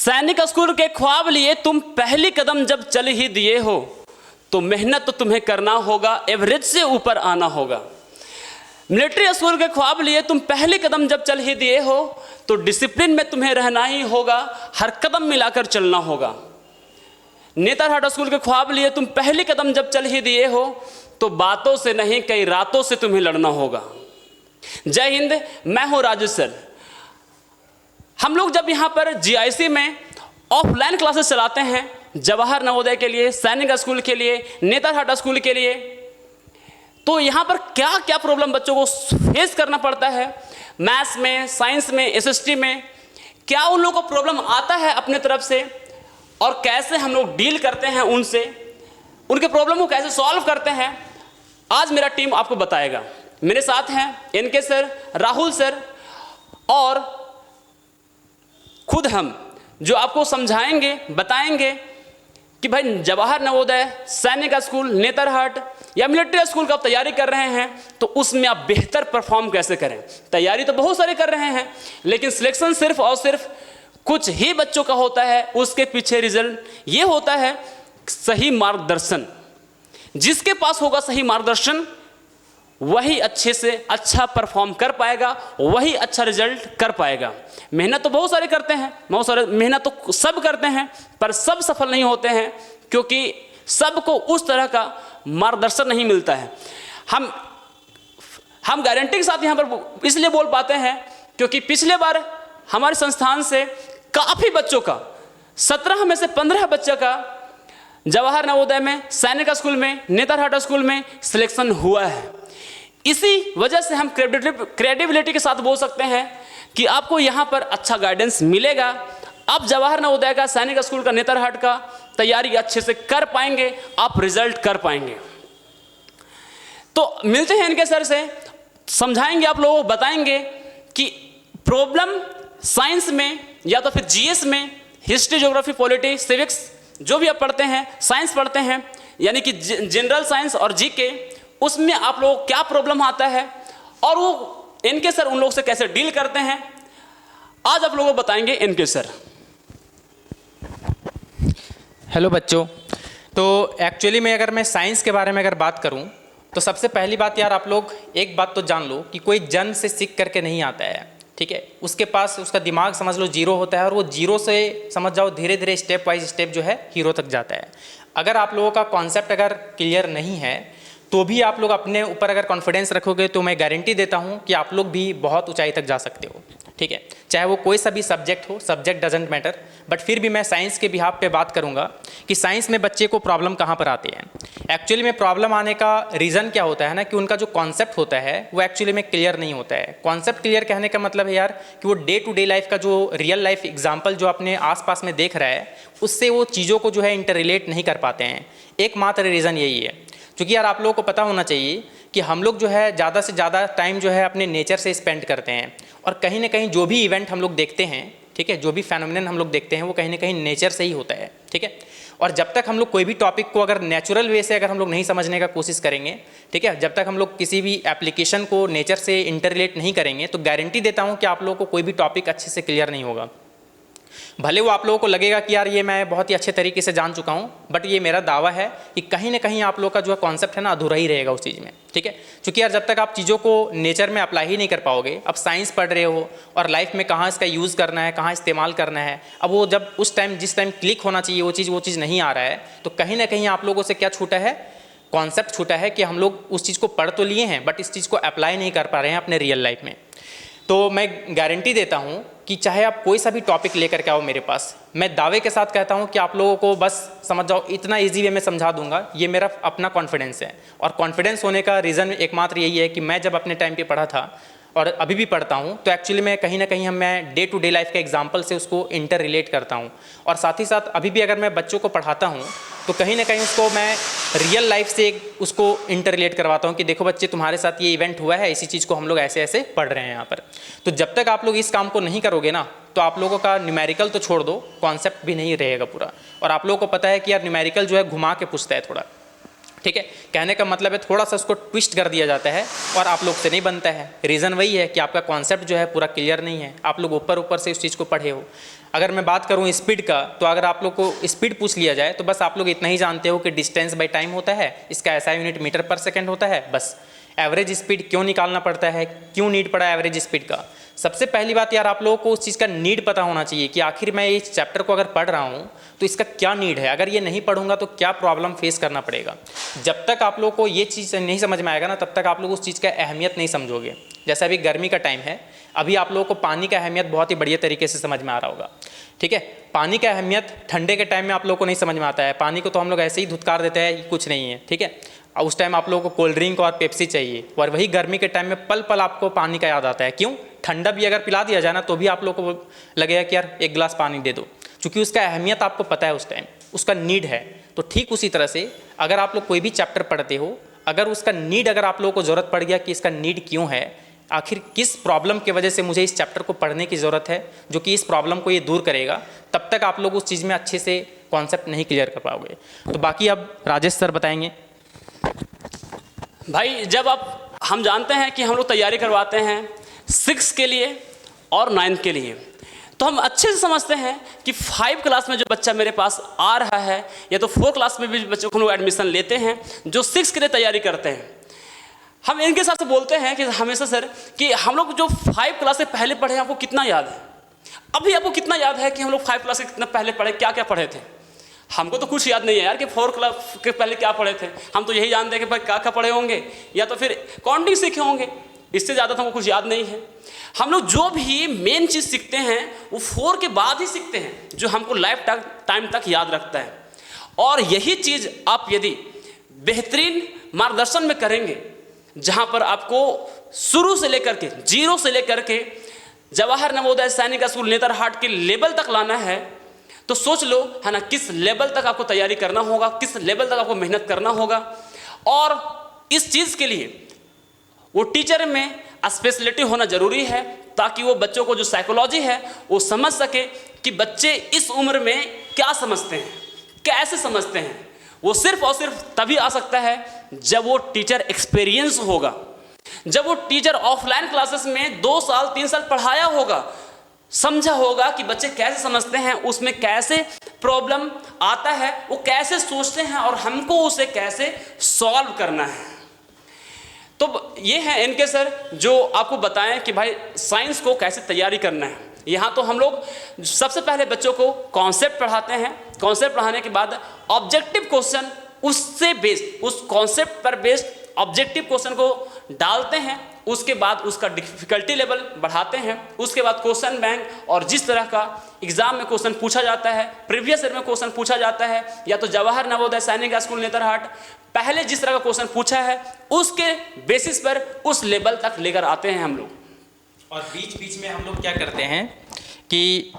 सैनिक स्कूल के ख्वाब लिए तुम पहली कदम जब चल ही दिए हो तो मेहनत तो तुम्हें करना होगा, एवरेज से ऊपर आना होगा। मिलिट्री स्कूल के ख्वाब लिए तुम पहली कदम जब चल ही दिए हो तो डिसिप्लिन में तुम्हें रहना ही होगा, हर कदम मिलाकर चलना होगा। नेतरहाट स्कूल के ख्वाब लिए तुम पहली कदम जब चल ही दिए हो तो बातों से नहीं कई रातों से तुम्हें लड़ना होगा। जय हिंद, मैं हूँ राजू सर। हम लोग जब यहाँ पर जीआईसी में ऑफलाइन क्लासेस चलाते हैं, जवाहर नवोदय के लिए, सैनिक स्कूल के लिए, नेतरहाट स्कूल के लिए, तो यहाँ पर क्या क्या प्रॉब्लम बच्चों को फेस करना पड़ता है, मैथ्स में, साइंस में, एसएसटी में, क्या उन लोगों को प्रॉब्लम आता है अपने तरफ से और कैसे हम लोग डील करते हैं उनसे, उनके प्रॉब्लम को कैसे सॉल्व करते हैं, आज मेरा टीम आपको बताएगा। मेरे साथ हैं एनके सर, राहुल सर और खुद हम, जो आपको समझाएंगे, बताएंगे कि भाई जवाहर नवोदय, सैनिक स्कूल, नेतरहाट या मिलिट्री स्कूल का आप तैयारी कर रहे हैं तो उसमें आप बेहतर परफॉर्म कैसे करें। तैयारी तो बहुत सारे कर रहे हैं लेकिन सिलेक्शन सिर्फ और सिर्फ कुछ ही बच्चों का होता है। उसके पीछे रिजल्ट ये होता है सही मार्गदर्शन। जिसके पास होगा सही मार्गदर्शन वही अच्छे से अच्छा परफॉर्म कर पाएगा, वही अच्छा रिजल्ट कर पाएगा। मेहनत तो बहुत सारे करते हैं, बहुत सारे मेहनत तो सब करते हैं, पर सब सफल नहीं होते हैं क्योंकि सबको उस तरह का मार्गदर्शन नहीं मिलता है। हम गारंटी के साथ यहाँ पर इसलिए बोल पाते हैं क्योंकि पिछले बार हमारे संस्थान से काफ़ी बच्चों का, 17 में से 15 बच्चों का जवाहर नवोदय में, सैनिक स्कूल में, नेतरहाट स्कूल में सिलेक्शन हुआ है। इसी वजह से हम क्रेडिबिलिटी के साथ बोल सकते हैं कि आपको यहाँ पर अच्छा गाइडेंस मिलेगा। आप जवाहर नवोदय का, सैनिक स्कूल का, नेतरहाट का तैयारी अच्छे से कर पाएंगे, आप रिजल्ट कर पाएंगे। तो मिलते हैं इनके सर से, समझाएंगे आप लोगों को, बताएंगे कि प्रॉब्लम साइंस में या तो फिर जीएस में, हिस्ट्री, ज्योग्राफी, पॉलिटी, सिविक्स, जो भी आप पढ़ते हैं, साइंस पढ़ते हैं, यानी कि जनरल साइंस और जीके, उसमें आप लोगों को क्या प्रॉब्लम आता है और वो इनके सर उन लोगों से कैसे डील करते हैं, आज आप लोगों को बताएंगे इनके सर। हेलो बच्चों, तो एक्चुअली में अगर मैं साइंस के बारे में अगर बात करूं तो सबसे पहली बात यार, आप लोग एक बात तो जान लो कि कोई जन्म से सीख करके नहीं आता है, ठीक है। उसके पास उसका दिमाग समझ लो जीरो होता है और वो जीरो से समझ जाओ धीरे धीरे स्टेप बाय स्टेप जो है हीरो तक जाता है। अगर आप लोगों का कॉन्सेप्ट अगर क्लियर नहीं है तो भी आप लोग अपने ऊपर अगर कॉन्फिडेंस रखोगे तो मैं गारंटी देता हूँ कि आप लोग भी बहुत ऊंचाई तक जा सकते हो, ठीक है। चाहे वो कोई सा भी सब्जेक्ट हो, सब्जेक्ट डजेंट मैटर, बट फिर भी मैं साइंस के बिहाफ पे बात करूँगा कि साइंस में बच्चे को प्रॉब्लम कहाँ पर आती है। एक्चुअली में प्रॉब्लम आने का रीज़न क्या होता है ना, कि उनका जो कॉन्सेप्ट होता है वो एक्चुअली में क्लियर नहीं होता है। कॉन्सेप्ट क्लियर कहने का मतलब है यार कि वो डे टू डे लाइफ का जो रियल लाइफ एग्जाम्पल जो अपने आसपास में देख रहा है उससे वो चीज़ों को जो है इंटर रिलेट नहीं कर पाते हैं। एकमात्र रीज़न यही है। क्योंकि यार आप लोगों को पता होना चाहिए कि हम लोग जो है ज़्यादा से ज़्यादा टाइम जो है अपने नेचर से स्पेंड करते हैं और कहीं ना कहीं जो भी इवेंट हम लोग देखते हैं, ठीक है, जो भी फेनोमेनन हम लोग देखते हैं वो कहीं ना कहीं नेचर से ही होता है, ठीक है। और जब तक हम लोग कोई भी टॉपिक को अगर नेचुरल वे से अगर हम लोग नहीं समझने का कोशिश करेंगे, ठीक है, जब तक हम लोग किसी भी एप्लीकेशन को नेचर से इंटर रिलेट नहीं करेंगे तो गारंटी देता हूँ कि आप लोगों को कोई भी टॉपिक अच्छे से क्लियर नहीं होगा। भले वो आप लोगों को लगेगा कि यार ये मैं बहुत ही अच्छे तरीके से जान चुका हूँ, बट ये मेरा दावा है कि कहीं ना कहीं आप लोगों का जो है कॉन्सेप्ट है ना अधूरा ही रहेगा उस चीज़ में, ठीक है। क्योंकि यार जब तक आप चीज़ों को नेचर में अप्लाई ही नहीं कर पाओगे, अब साइंस पढ़ रहे हो और लाइफ में कहाँ इसका यूज़ करना है, कहाँ इस्तेमाल करना है, अब वो जब उस टाइम जिस टाइम क्लिक होना चाहिए वो चीज़ नहीं आ रहा है तो कहीं ना कहीं आप लोगों से क्या छूटा है, कॉन्सेप्ट छूटा है कि हम लोग उस चीज़ को पढ़ तो लिए हैं बट इस चीज़ को अप्लाई नहीं कर पा रहे हैं अपने रियल लाइफ में। तो मैं गारंटी देता हूँ कि चाहे आप कोई सा भी टॉपिक लेकर के आओ मेरे पास, मैं दावे के साथ कहता हूँ कि आप लोगों को बस समझ जाओ इतना इजी वे में समझा दूंगा। ये मेरा अपना कॉन्फिडेंस है और कॉन्फिडेंस होने का रीज़न एकमात्र यही है कि मैं जब अपने टाइम पे पढ़ा था और अभी भी पढ़ता हूँ तो एक्चुअली में कहीं ना कहीं मैं डे टू डे लाइफ के एग्जाम्पल से उसको इंटर रिलेट करता हूँ और साथ ही साथ अभी भी अगर मैं बच्चों को पढ़ाता हूँ तो कहीं ना कहीं उसको मैं रियल लाइफ से उसको इंटर रिलेट करवाता हूँ कि देखो बच्चे तुम्हारे साथ ये इवेंट हुआ है, इसी चीज़ को हम लोग ऐसे ऐसे पढ़ रहे हैं यहाँ पर। तो जब तक आप लोग इस काम को नहीं करोगे ना तो आप लोगों का न्यूमेरिकल तो छोड़ दो, कॉन्सेप्ट भी नहीं रहेगा पूरा। और आप लोगों को पता है कि यार न्यूमेरिकल जो है घुमा के पूछता है थोड़ा, ठीक है, कहने का मतलब है थोड़ा सा उसको ट्विस्ट कर दिया जाता है और आप लोग से नहीं बनता है। रीज़न वही है कि आपका कॉन्सेप्ट जो है पूरा क्लियर नहीं है, आप लोग ऊपर ऊपर से उस चीज़ को पढ़े हो। अगर मैं बात करूं स्पीड का, तो अगर आप लोग को स्पीड पूछ लिया जाए तो बस आप लोग इतना ही जानते हो कि डिस्टेंस बाय टाइम होता है, इसका ऐसा यूनिट मीटर पर सेकेंड होता है, बस। एवरेज स्पीड क्यों निकालना पड़ता है, क्यों नीड पड़ा एवरेज स्पीड का? सबसे पहली बात यार, आप लोगों को उस चीज़ का नीड पता होना चाहिए कि आखिर मैं इस चैप्टर को अगर पढ़ रहा हूँ तो इसका क्या नीड है। अगर ये नहीं पढ़ूंगा तो क्या प्रॉब्लम फेस करना पड़ेगा। जब तक आप लोगों को ये चीज़ नहीं समझ में आएगा ना, तब तक आप लोग उस चीज़ का अहमियत नहीं समझोगे। जैसे अभी गर्मी का टाइम है, अभी आप लोगों को पानी का अहमियत बहुत ही बढ़िया तरीके से समझ में आ रहा होगा, ठीक है। पानी का अहमियत ठंडे के टाइम में आप लोगों को नहीं समझ में आता है। पानी को तो हम लोग ऐसे ही धुतकार देते हैं, कुछ नहीं है, ठीक है। और उस टाइम आप लोगों को कोल्ड ड्रिंक और पेप्सी चाहिए, और वही गर्मी के टाइम में पल पल आपको पानी का याद आता है। क्यों? ठंडा भी अगर पिला दिया जाए ना तो भी आप लोगों को लगेगा कि यार एक गिलास पानी दे दो, क्योंकि उसका अहमियत आपको पता है, उस टाइम उसका नीड है। तो ठीक उसी तरह से अगर आप लोग कोई भी चैप्टर पढ़ते हो, अगर उसका नीड, अगर आप लोगों को ज़रूरत पड़ गया कि इसका नीड क्यों है, आखिर किस प्रॉब्लम की वजह से मुझे इस चैप्टर को पढ़ने की ज़रूरत है जो कि इस प्रॉब्लम को ये दूर करेगा, तब तक आप लोग उस चीज़ में अच्छे से कॉन्सेप्ट नहीं क्लियर कर पाओगे। तो बाकी अब राजेश सर बताएंगे। भाई जब हम जानते हैं कि हम लोग तैयारी करवाते हैं 6 के लिए और 9 के लिए, तो हम अच्छे से समझते हैं कि 5 क्लास में जो बच्चा मेरे पास आ रहा है, या तो 4 क्लास में भी बच्चों को लोग एडमिशन लेते हैं जो 6 के लिए तैयारी करते हैं। हम इनके साथ से बोलते हैं कि हमेशा सर कि हम लोग जो 5 क्लास से पहले पढ़े आपको कितना याद है? अभी आपको कितना याद है कि हम लोग 5 क्लास से कितना पहले पढ़े, क्या क्या पढ़े थे? हमको तो कुछ याद नहीं है यार कि 4 क्लास के पहले क्या पढ़े थे। हम तो यही जानते हैं कि भाई क्या क्या पढ़े होंगे, या तो फिर काउंटिंग सीखे होंगे, इससे ज़्यादा तो हमको कुछ याद नहीं है। हम लोग जो भी मेन चीज़ सीखते हैं वो 4 के बाद ही सीखते हैं, जो हमको लाइफ टाइम तक याद रखता है। और यही चीज़ आप यदि बेहतरीन मार्गदर्शन में करेंगे, जहाँ पर आपको शुरू से लेकर के 0 से लेकर के जवाहर नवोदय सैनिक स्कूल नेतरहाट के लेवल तक लाना है, तो सोच लो है ना किस लेवल तक आपको तैयारी करना होगा, किस लेवल तक आपको मेहनत करना होगा। और इस चीज़ के लिए वो टीचर में स्पेशलिटी होना ज़रूरी है, ताकि वो बच्चों को जो साइकोलॉजी है वो समझ सके कि बच्चे इस उम्र में क्या समझते हैं, कैसे समझते हैं। वो सिर्फ और सिर्फ तभी आ सकता है जब वो टीचर एक्सपीरियंस होगा, जब वो टीचर ऑफलाइन क्लासेस में 2 साल 3 साल पढ़ाया होगा, समझा होगा कि बच्चे कैसे समझते हैं, उसमें कैसे प्रॉब्लम आता है, वो कैसे सोचते हैं और हमको उसे कैसे सॉल्व करना है। तो ये है इनके सर जो आपको बताएं कि भाई साइंस को कैसे तैयारी करना है। यहाँ तो हम लोग सबसे पहले बच्चों को कॉन्सेप्ट पढ़ाते हैं, कॉन्सेप्ट पढ़ाने के बाद ऑब्जेक्टिव क्वेश्चन उससे बेस्ड, उस कॉन्सेप्ट पर बेस्ड ऑब्जेक्टिव क्वेश्चन को डालते हैं, उसके बाद उसका डिफिकल्टी लेवल बढ़ाते हैं, उसके बाद क्वेश्चन बैंक और जिस तरह का एग्जाम में क्वेश्चन पूछा जाता है, प्रीवियस ईयर में क्वेश्चन पूछा जाता है, या तो जवाहर नवोदय सैनिक स्कूल नेतरहाट पहले जिस तरह का क्वेश्चन पूछा है उसके बेसिस पर उस लेवल तक लेकर आते हैं हम लोग। और बीच बीच में हम लोग क्या करते हैं कि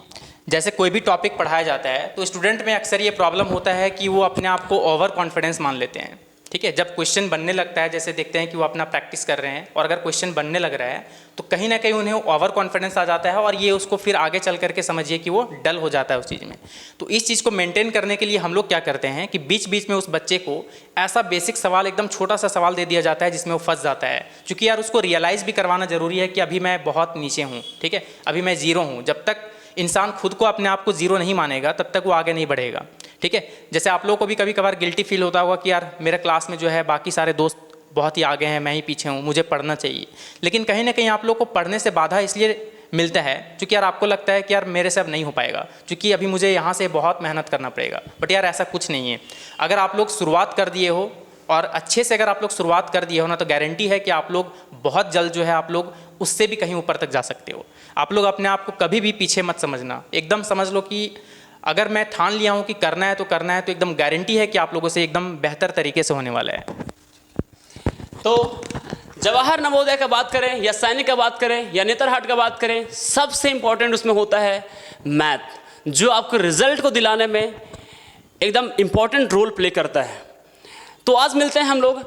जैसे कोई भी टॉपिक पढ़ाया जाता है तो स्टूडेंट में अक्सर ये प्रॉब्लम होता है कि वो अपने आप को ओवर कॉन्फिडेंस मान लेते हैं, ठीक है। जब क्वेश्चन बनने लगता है, जैसे देखते हैं कि वो अपना प्रैक्टिस कर रहे हैं और अगर क्वेश्चन बनने लग रहा है तो कहीं ना कहीं उन्हें ओवर कॉन्फिडेंस आ जाता है और ये उसको फिर आगे चल करके समझिए कि वो डल हो जाता है उस चीज़ में। तो इस चीज़ को मेंटेन करने के लिए हम लोग क्या करते हैं कि बीच बीच में उस बच्चे को ऐसा बेसिक सवाल, एकदम छोटा सा सवाल दे दिया जाता है जिसमें वो फंस जाता है, क्योंकि यार उसको रियलाइज़ भी करवाना ज़रूरी है कि अभी मैं बहुत नीचे हूँ, ठीक है, अभी मैं 0 हूँ। जब तक इंसान खुद को अपने आप को 0 नहीं मानेगा तब तक वो आगे नहीं बढ़ेगा, ठीक है। जैसे आप लोगों को भी कभी कभार गिल्टी फील होता होगा कि यार मेरे क्लास में जो है बाकी सारे दोस्त बहुत ही आगे हैं, मैं ही पीछे हूँ, मुझे पढ़ना चाहिए। लेकिन कहीं ना कहीं आप लोग को पढ़ने से बाधा इसलिए मिलता है क्योंकि यार आपको लगता है कि यार मेरे से अब नहीं हो पाएगा, क्योंकि अभी मुझे यहाँ से बहुत मेहनत करना पड़ेगा। बट यार ऐसा कुछ नहीं है। अगर आप लोग शुरुआत कर दिए हो और अच्छे से अगर आप लोग शुरुआत कर दिए हो ना, तो गारंटी है कि आप लोग बहुत जल्द जो है आप लोग उससे भी कहीं ऊपर तक जा सकते हो। आप लोग अपने आप को कभी भी पीछे मत समझना, एकदम समझ लो कि अगर मैं ठान लिया हूँ कि करना है तो करना है, तो एकदम गारंटी है कि आप लोगों से एकदम बेहतर तरीके से होने वाला है। तो जवाहर नवोदय का बात करें या सैनिक का बात करें या नेतरहाट का बात करें, सबसे इंपॉर्टेंट उसमें होता है मैथ, जो आपको रिजल्ट को दिलाने में एकदम इंपॉर्टेंट रोल प्ले करता है। तो आज मिलते हैं हम लोग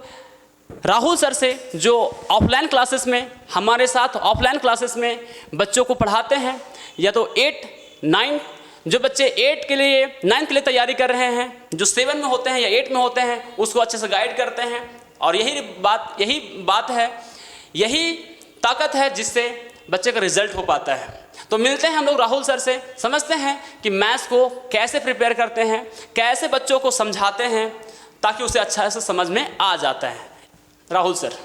राहुल सर से, जो ऑफलाइन क्लासेस में हमारे साथ ऑफलाइन क्लासेस में बच्चों को पढ़ाते हैं, या तो 8, 9 जो बच्चे 8 के लिए 9 के लिए तैयारी कर रहे हैं, जो 7 में होते हैं या 8 में होते हैं, उसको अच्छे से गाइड करते हैं। और यही बात है, यही ताकत है जिससे बच्चे का रिजल्ट हो पाता है। तो मिलते हैं हम लोग राहुल सर से, समझते हैं कि मैथ्स को कैसे प्रिपेयर करते हैं, कैसे बच्चों को समझाते हैं ताकि उसे अच्छा से समझ में आ जाता है। Rahul sir.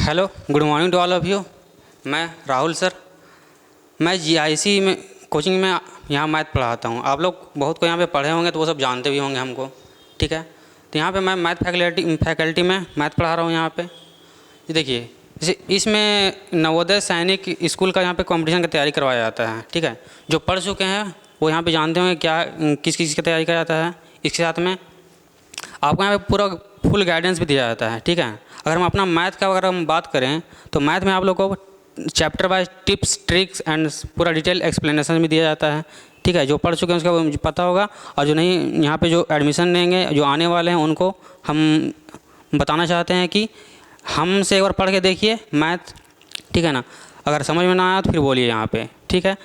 Hello, good morning to all of you. मैं राहुल सर, मैं GIC में कोचिंग में यहाँ मैथ पढ़ाता हूँ। आप लोग बहुत को यहाँ पे पढ़े होंगे तो वो सब जानते भी होंगे हमको, ठीक है। तो यहाँ पे मैं मैथ फैकल्टी में मैथ पढ़ा रहा हूँ यहाँ पे। ये देखिए, जैसे इसमें नवोदय सैनिक स्कूल का यहाँ पे कंपटीशन की तैयारी करवाया जाता है, ठीक है। जो पढ़ चुके हैं वो यहाँ पे जानते होंगे क्या किस चीज़ की तैयारी करा जाता है। इसके साथ में आपको यहाँ पे पूरा फुल गाइडेंस भी दिया जाता है, ठीक है। अगर हम अपना मैथ का अगर हम बात करें तो मैथ में आप लोग को chapter wise tips tricks and पूरा डिटेल एक्सप्लेनेशन भी दिया जाता है, ठीक है। जो पढ़ चुके हैं उसका मुझे पता होगा, और जो नहीं यहाँ पे जो एडमिशन लेंगे, जो आने वाले हैं, उनको हम बताना चाहते हैं कि हमसे एक बार पढ़ के देखिए मैथ, ठीक है ना। अगर समझ में ना आया तो फिर बोलिए यहाँ पे, ठीक है।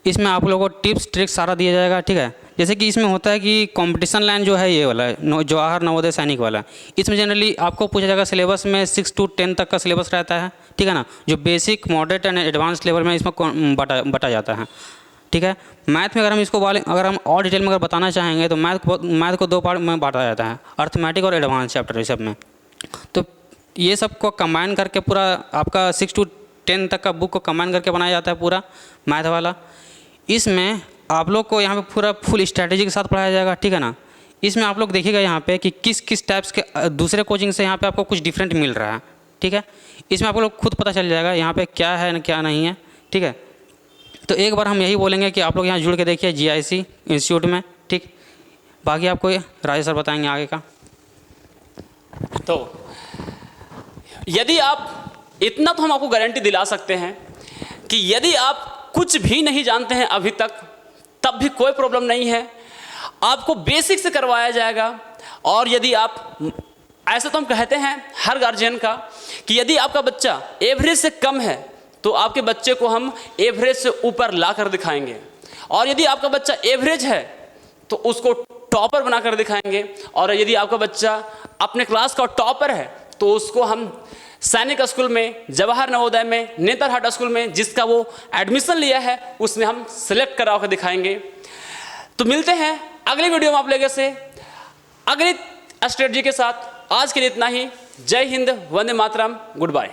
इसमें आप लोगों को टिप्स ट्रिक्स सारा दिया जाएगा, ठीक है। जैसे कि इसमें होता है कि कंपटीशन लाइन जो है ये वाला है, जवाहर नवोदय सैनिक वाला, इसमें जनरली आपको पूछा जाएगा सिलेबस में 6 to 10 तक का सिलेबस रहता है, ठीक है ना। जो basic, moderate and advance level में इसमें बटा जाता है, ठीक है। मैथ में अगर हम और डिटेल में अगर बताना चाहेंगे तो मैथ को 2 पार्ट में बांटा जाता है, अर्थमेटिक और एडवांस चैप्टर इस सब में। तो ये सब को कंबाइन करके पूरा आपका 6 to 10 तक का बुक को कंबाइन करके बनाया जाता है पूरा मैथ वाला। इसमें आप लोग को यहाँ पे पूरा फुल स्ट्रैटेजी के साथ पढ़ाया जाएगा, ठीक है ना। इसमें आप लोग देखिएगा यहाँ पे कि किस किस टाइप्स के दूसरे कोचिंग से यहाँ पे आपको कुछ डिफरेंट मिल रहा है, ठीक है। इसमें आप लोग खुद पता चल जाएगा यहाँ पे क्या है क्या नहीं है, ठीक है। तो एक बार हम यही बोलेंगे कि आप लोग यहाँ जुड़ के देखिए GIC इंस्टीट्यूट में, ठीक। बाकी आपको राजेश सर बताएंगे आगे का। तो यदि आप इतना तो हम आपको गारंटी दिला सकते हैं कि यदि आप कुछ भी नहीं जानते हैं अभी तक, तब भी कोई प्रॉब्लम नहीं है, आपको बेसिक से करवाया जाएगा। और यदि आप, ऐसे तो हम कहते हैं हर गार्जियन का कि यदि आपका बच्चा एवरेज से कम है तो आपके बच्चे को हम एवरेज से ऊपर ला कर दिखाएंगे, और यदि आपका बच्चा एवरेज है तो उसको टॉपर बना कर दिखाएंगे, और यदि आपका बच्चा अपने क्लास का टॉपर है तो उसको हम सैनिक स्कूल में, जवाहर नवोदय में, नेतरहाट स्कूल में जिसका वो एडमिशन लिया है उसमें हम सिलेक्ट करा कर दिखाएंगे। तो मिलते हैं अगली वीडियो में आप लोगों से अगली स्ट्रेटजी के साथ। आज के लिए इतना ही। जय हिंद, वंदे मातरम, गुड बाय।